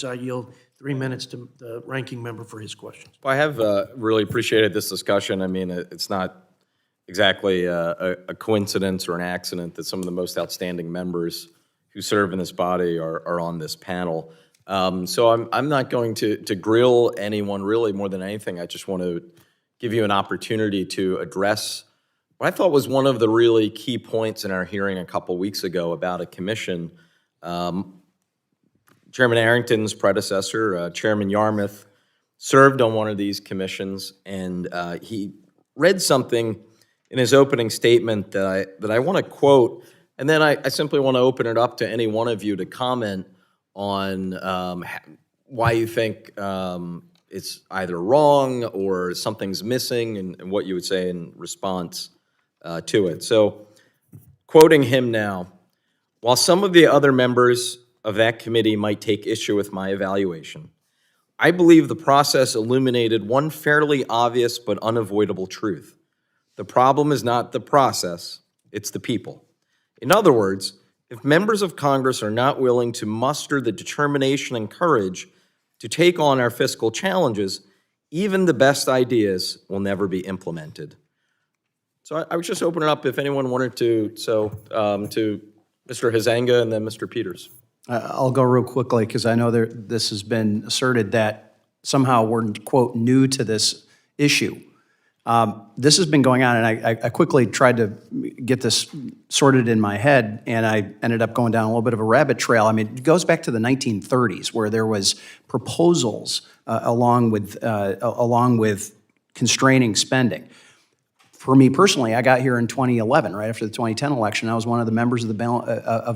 I yield 3 minutes to the ranking member for his questions. Well, I have really appreciated this discussion. I mean, it's not exactly a coincidence or an accident that some of the most outstanding members who serve in this body are on this panel. So I'm not going to grill anyone really more than anything. I just want to give you an opportunity to address what I thought was one of the really key points in our hearing a couple weeks ago about a commission. Chairman Arrington's predecessor, Chairman Yarmouth, served on one of these commissions, and he read something in his opening statement that I want to quote, and then I simply want to open it up to any one of you to comment on why you think it's either wrong or something's missing, and what you would say in response to it. So, quoting him now, while some of the other members of that committee might take issue with my evaluation, I believe the process illuminated one fairly obvious but unavoidable truth. The problem is not the process, it's the people. In other words, if members of Congress are not willing to muster the determination and courage to take on our fiscal challenges, even the best ideas will never be implemented. So I would just open it up if anyone wanted to, to Mr. Hizanga and then Mr. Peters. I'll go real quickly because I know this has been asserted that somehow we're, quote, new to this issue. This has been going on, and I quickly tried to get this sorted in my head, and I ended up going down a little bit of a rabbit trail. I mean, it goes back to the 1930s where there was proposals along with constraining spending. For me personally, I got here in 2011, right after the 2010 election. I was one of the members of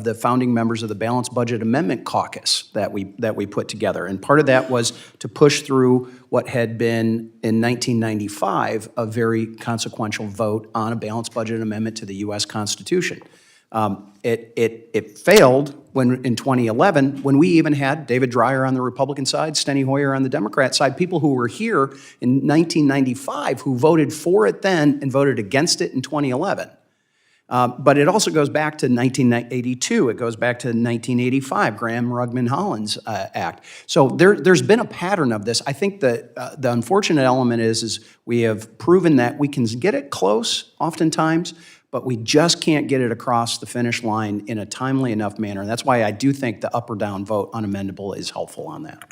the founding members of the Balanced Budget Amendment Caucus that we put together, and part of that was to push through what had been in 1995 a very consequential vote on a balanced budget amendment to the U.S. Constitution. It failed in 2011 when we even had David Dreyer on the Republican side, Steny Hoyer on the Democrat side, people who were here in 1995 who voted for it then and voted against it in 2011. But it also goes back to 1982. It goes back to 1985, Graham-Rugman-Hollins Act. So there's been a pattern of this. I think that the unfortunate element is we have proven that we can get it close oftentimes, but we just can't get it across the finish line in a timely enough manner. And that's why I do think the up or down vote unamendable is helpful on that.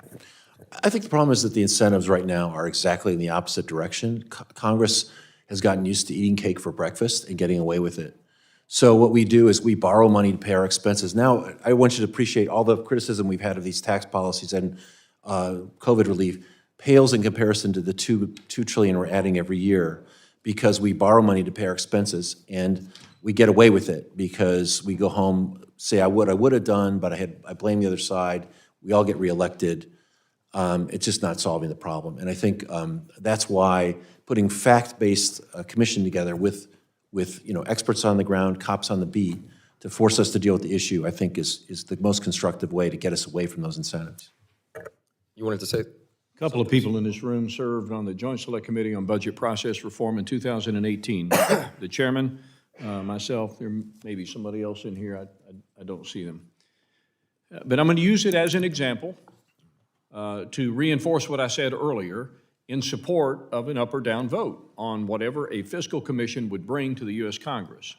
I think the problem is that the incentives right now are exactly in the opposite direction. Congress has gotten used to eating cake for breakfast and getting away with it. So what we do is we borrow money to pay our expenses. Now, I want you to appreciate all the criticism we've had of these tax policies and COVID relief pales in comparison to the $2 trillion we're adding every year, because we borrow money to pay our expenses, and we get away with it because we go home, say I would have done, but I blame the other side. We all get reelected. It's just not solving the problem. And I think that's why putting fact-based commission together with experts on the ground, cops on the beat, to force us to deal with the issue, I think is the most constructive way to get us away from those incentives. You wanted to say? A couple of people in this room served on the Joint Select Committee on Budget Process Reform in 2018. The chairman, myself, there may be somebody else in here, I don't see them. But I'm going to use it as an example to reinforce what I said earlier in support of an up or down vote on whatever a fiscal commission would bring to the U.S. Congress.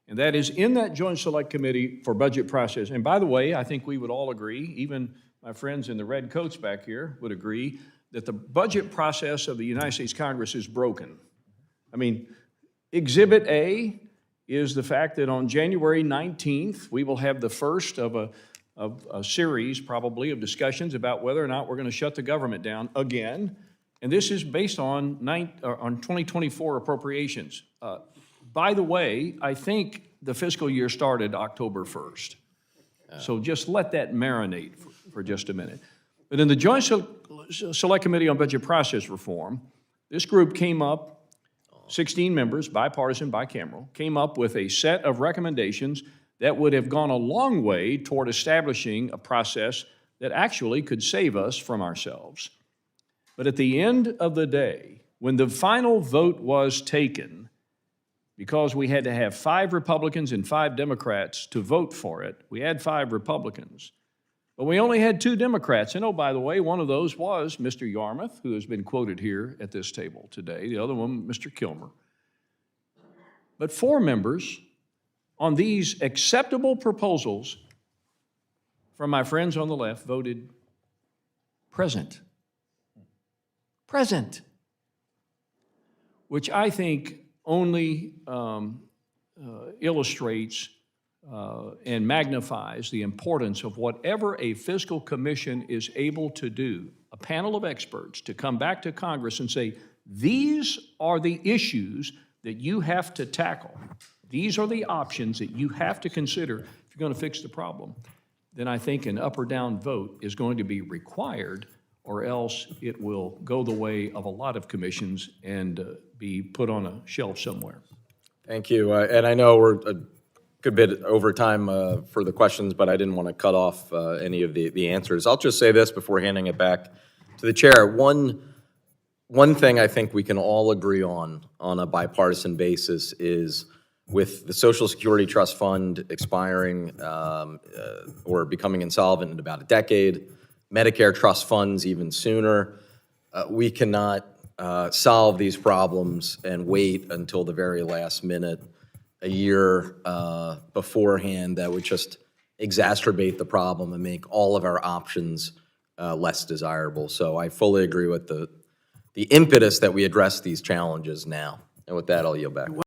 And that is in that Joint Select Committee for Budget Process. And by the way, I think we would all agree, even my friends in the red coats back here would agree, that the budget process of the United States Congress is broken. I mean, Exhibit A is the fact that on January 19th, we will have the first of a series, probably, of discussions about whether or not we're going to shut the government down again. And this is based on 2024 appropriations. By the way, I think the fiscal year started October 1st. So just let that marinate for just a minute. But in the Joint Select Committee on Budget Process Reform, this group came up, 16 members, bipartisan, bicameral, came up with a set of recommendations that would have gone a long way toward establishing a process that actually could save us from ourselves. But at the end of the day, when the final vote was taken, because we had to have 5 Republicans and 5 Democrats to vote for it, we had 5 Republicans. But we only had 2 Democrats. And oh, by the way, one of those was Mr. Yarmouth, who has been quoted here at this table today. The other one, Mr. Kilmer. But 4 members on these acceptable proposals from my friends on the left voted present. Present. Which I think only illustrates and magnifies the importance of whatever a fiscal commission is able to do, a panel of experts to come back to Congress and say, these are the issues that you have to tackle. These are the options that you have to consider if you're going to fix the problem. Then I think an up or down vote is going to be required, or else it will go the way of a lot of commissions and be put on a shelf somewhere. Thank you. And I know we're a good bit over time for the questions, but I didn't want to cut off any of the answers. I'll just say this before handing it back to the chair. One thing I think we can all agree on a bipartisan basis is with the Social Security Trust Fund expiring or becoming insolvent in about a decade, Medicare trust funds even sooner, we cannot solve these problems and wait until the very last minute, a year beforehand. That would just exacerbate the problem and make all of our options less desirable. So I fully agree with the impetus that we address these challenges now. And with that, I'll yield back.